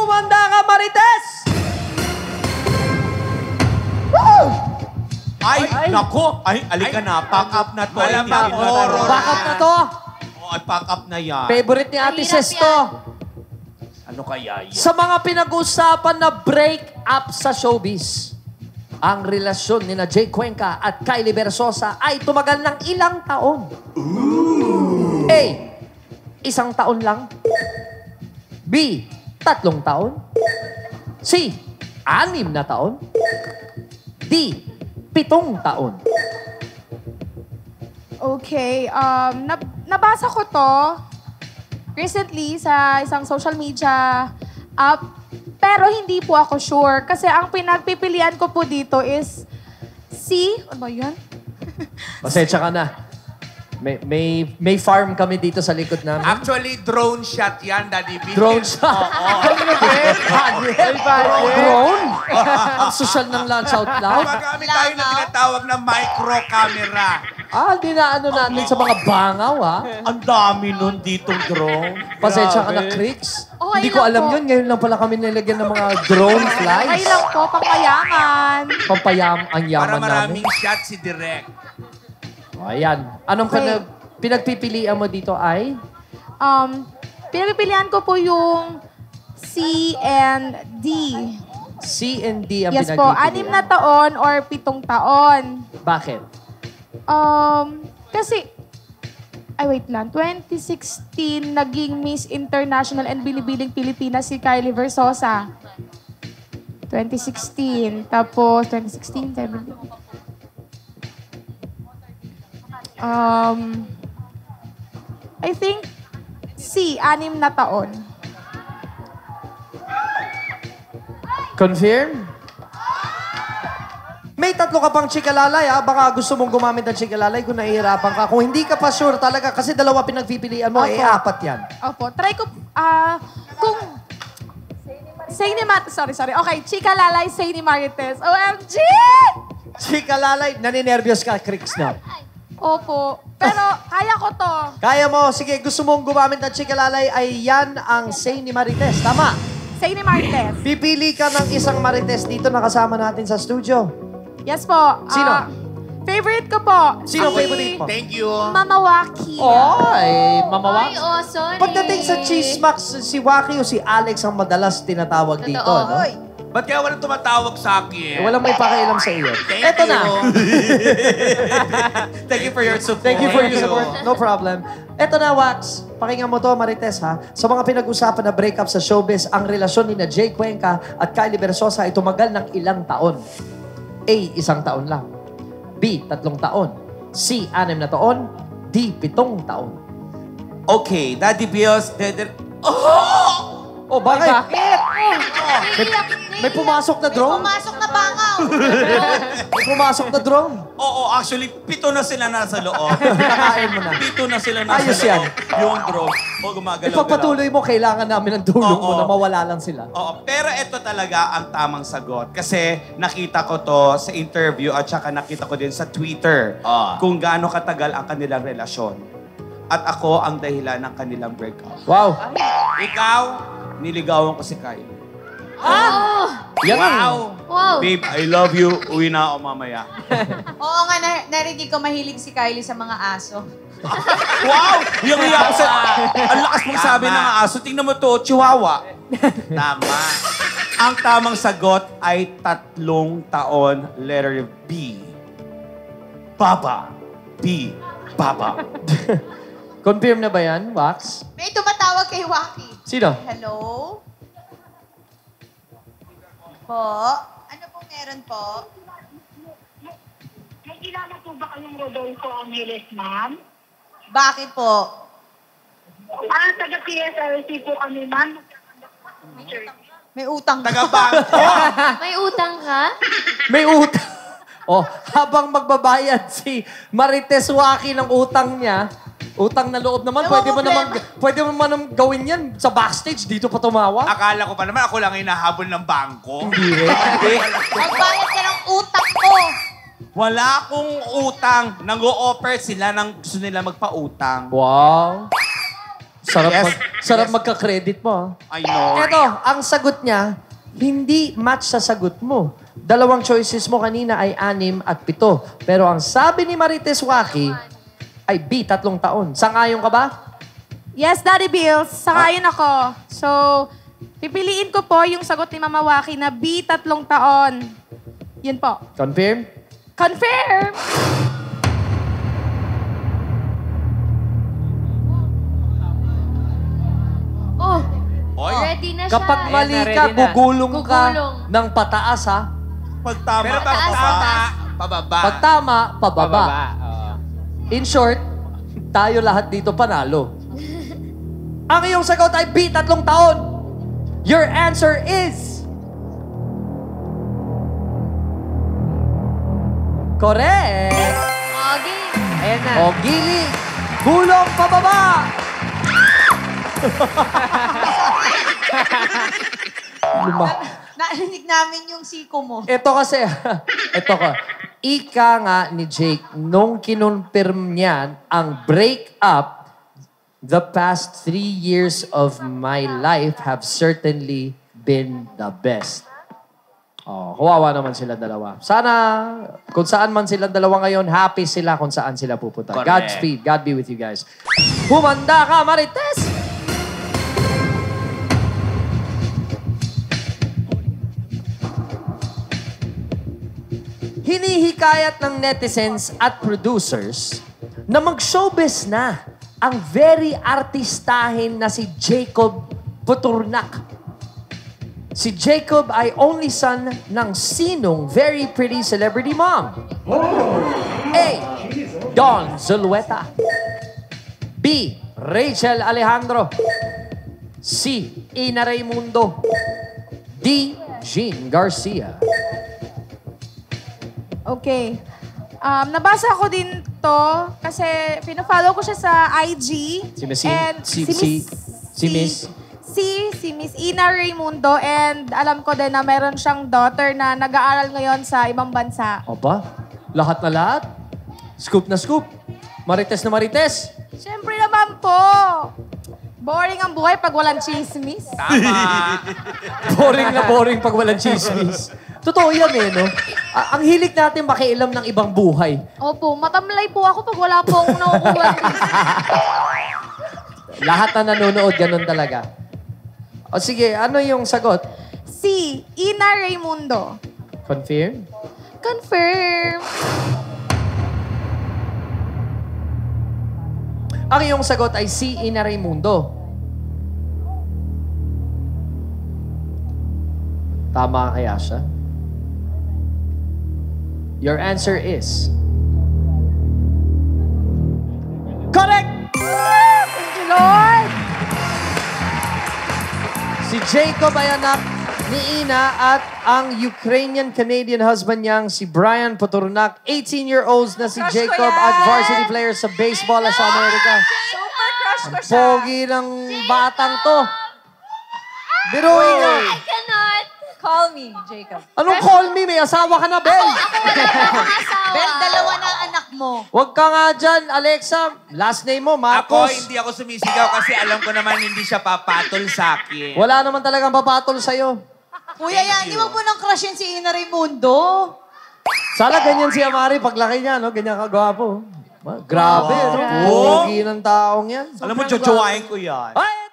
Humanda ka, Marites! Woo! Ay, nako. Ay, alika na. Pack up na to. Back up na to. Ay, pack up na yan. Favorite ni Ate Ses to. Ano kaya yan? Sa mga pinag-usapan na break up sa showbiz, ang relasyon ni na Jay Cuenca at Kylie Versosa ay tumagal ng ilang taon. A. 1 taon lang. B. 3 taon. C. 6 na taon. D. 7 taon. Okay, nabasa ko to recently sa isang social media app, pero hindi po ako sure. Kasi ang pinagpipilian ko po dito is C. Ano ba yun? Pasensya ka na. May farm kami dito sa likod namin. Actually, drone shot yan, Daddy B. Drone shot? Drone? Ang social ng Lunch Out Loud? Magamit tayo na tinatawag na micro camera. Dinaano natin sa mga bangaw, ha? Ang dami nun ditong drone. Pasensya ka na, Cricks. Okay Hindi ko lang alam po. yun. Ngayon lang pala kami nilagyan ng mga drone Okay flies. lang po, pangmayaman. Ang Para yaman namin. maraming shot si Direk. Ayan. Anong Okay. pinagpipilian mo dito ay? Pinagpipilian ko po yung C and D. C and D ang Yes po, pinagpipilian. 6 na taon or 7 taon. Bakit? Kasi, wait lang. 2016, naging Miss International and Bilibiling Pilipinas si Kylie Versosa. 2016. Tapos, 2016, 17. I think, C, 6 na taon. Confirm? May 3 ka pang chikalalay, ha? Baka gusto mong gumamit ng chikalalay kung nahihirapan ka. Kung hindi ka pa sure talaga, kasi 2 pinagpipilian mo, Opo. 4 yan. Opo. Try ko, kung... Sorry. Okay, Chika Lalay, say ni Marites. OMG! Chikalalay, naninervyos ka, Cricks na. Opo. Pero, kaya ko to. Kaya mo, sige, gusto mong gumamit ng chikalalay, ay yan ang say ni Marites. Tama. Say ni Marites. Pipili ka ng isang Marites dito na kasama natin sa studio. Yes po. Sino? Favorite ko po. Sino si favorite mo? Thank you. Mama Waki. Ay, mamawa. Ay, sorry. Pagdating sa Cheesemax, si Waki o si Alex ang madalas tinatawag dito, no? Ba't kaya walang tumatawag sa akin? Walang may pakialam sa iyo. Thank Eto you. na. Thank you for your support. Thank you for your support. No problem. Eto na, Wax. Pakinggan mo to, Marites, ha? Sa mga pinag-usapan na breakup sa showbiz, ang relasyon ni na Jay Cuenca at Kylie Versosa ay tumagal ng ilang taon. A, 1 taon lang. B, 3 taon. C, 6 na taon. D, 7 taon. Okay, Daddy Bios, Oh, bakit? May pumasok na drone? Pumasok na bangaw. May pumasok na drone? Oo, actually, 7 na sila nasa loob. Nakain mo na. 7 na sila nasa Ayos loob. yan. Yung drone. O, gumagalaw. Ipagpatuloy mo, kailangan namin ng tulong mo Oo. na mawala lang sila. Oo, pero ito talaga ang tamang sagot. Kasi nakita ko to sa interview at saka nakita ko din sa Twitter kung gaano katagal ang kanilang relasyon. At ako ang dahilan ng kanilang breakup. Wow. Ikaw, niligawan ko si Kylie. Yan ang- Wow! Wow. Babe, I love you. Uwi na ako mamaya. Oo nga, narinig ko mahilig si Kylie sa mga aso. Wow! Yung iya ko sa... Ang lakas mong sabi ng aso. Tingnan mo to, chihuahua. Tama. Ang tamang sagot ay 3 taon, letter B. Baba. B. Baba. Confirm na ba yan, Wax? May tumatawag kay Waki. Sino? Hello? Po? Ano pong meron po? May kilala po ba kayong Rodolfo Angeles, ma'am? Bakit po? Taga PSRC po kami, ma'am. May utang ka. Taga-bangko. May utang ka? May utang. Oh, habang magbabayad si Marites Waki ng utang niya, utang na loob naman, pwede mo naman gawin yan sa backstage, dito pa tumawa. Akala ko pa naman ako lang hinahabol ng bangko. Hindi rin. Magbayad ka ng utang ko. Wala akong utang. Nag-o-offer sila ng gusto nila magpa-utang. Wow. Sarap, Yes. sarap Yes. magka-credit mo. ah. I know. Eto, ang sagot niya, hindi match sa sagot mo. Dalawang choices mo kanina ay 6 at 7. Pero ang sabi ni Marites Waki ay B, 3 taon. Sangayon ka ba? Yes, Daddy Bills. Sangayon ako. So, pipiliin ko po yung sagot ni Mama Waki na B, 3 taon. Yun po. Confirm? Confirm! Oh, Oy, ready na siya. Kapag mali Ayan na, ka, ready na. gugulong ka Gugulong. ng pataas, ha? pag tama, Pero pag pababa. tama, Pababa. Pag tama, pababa. Oo. In short, tayo lahat dito panalo. Ang iyong sagot ay B, 3 taon. Your answer is... Correct! Okay. Ayan na. O gili, gulong pababa! Luma. Narinig namin yung siko mo. Ito kasi, ito ka. Ika nga ni Jake, nung kinonfirm niyan ang breakup, the past 3 years of my life have certainly been the best. Oh, kawawa naman sila dalawa. Sana, kung saan man sila dalawa ngayon, happy sila kung saan sila pupunta. Correct. Godspeed. God be with you guys. Humanda ka, Marites! Hinihikayat ng netizens at producers na mag-showbiz na ang very artistahin na si Jacob Puturnak. Si Jacob ay only son ng sinong very pretty celebrity mom? A. Don Zulueta. B. Rachel Alejandro. C. Ina Raimundo. D. Jean Garcia. Okay. Nabasa ko din to kasi pinafollow ko siya sa IG. Si Miss And si Miss Ina Raimundo, and alam ko din na meron siyang daughter na nag-aaral ngayon sa ibang bansa. Opa, lahat na lahat. Scoop na scoop. Marites na marites. Siyempre naman po. Boring ang buhay pag walang chismis. Tama. Boring na boring pag walang chismis. Totoo yan eh, no? Ang hilig natin makialam ng ibang buhay. Opo, matamlay po ako pag wala po akong nakukuha. Lahat na nanonood, ganun talaga. O sige, ano yung sagot? Si Ina Raimundo. Confirm? Confirm. Ang iyong sagot ay si Ina Raimundo. Tama kaya siya? Your answer is... Correct! Thank you, Lord. Si Jacob ay anak ni Ina at ang Ukrainian-Canadian husband niyang si Brian Puturnak, 18-year-olds na si Crush ko Jacob yan! at varsity player sa baseball sa Amerika. Super crush ko siya. Pogi ng batang to. Biruin niya. I cannot. Call me, Jacob. Anong call me? May asawa ka na, Bel. Bel, dalawa na anak mo. Huwag ka nga dyan, Alexa. Last name mo, Ako, Marcos. hindi ako sumisigaw kasi alam ko naman hindi siya papatol sa akin. Wala naman talagang papatol sa'yo. Kuya yan, di mo po nang crush yun si Ina Raimundo. Sana ganyan si Amari paglaki niya, no? Ganyan kagwapo. Grabe, no? Wow. Pogi ng taong yan. Alam mo, jojowain ko yan. Ay,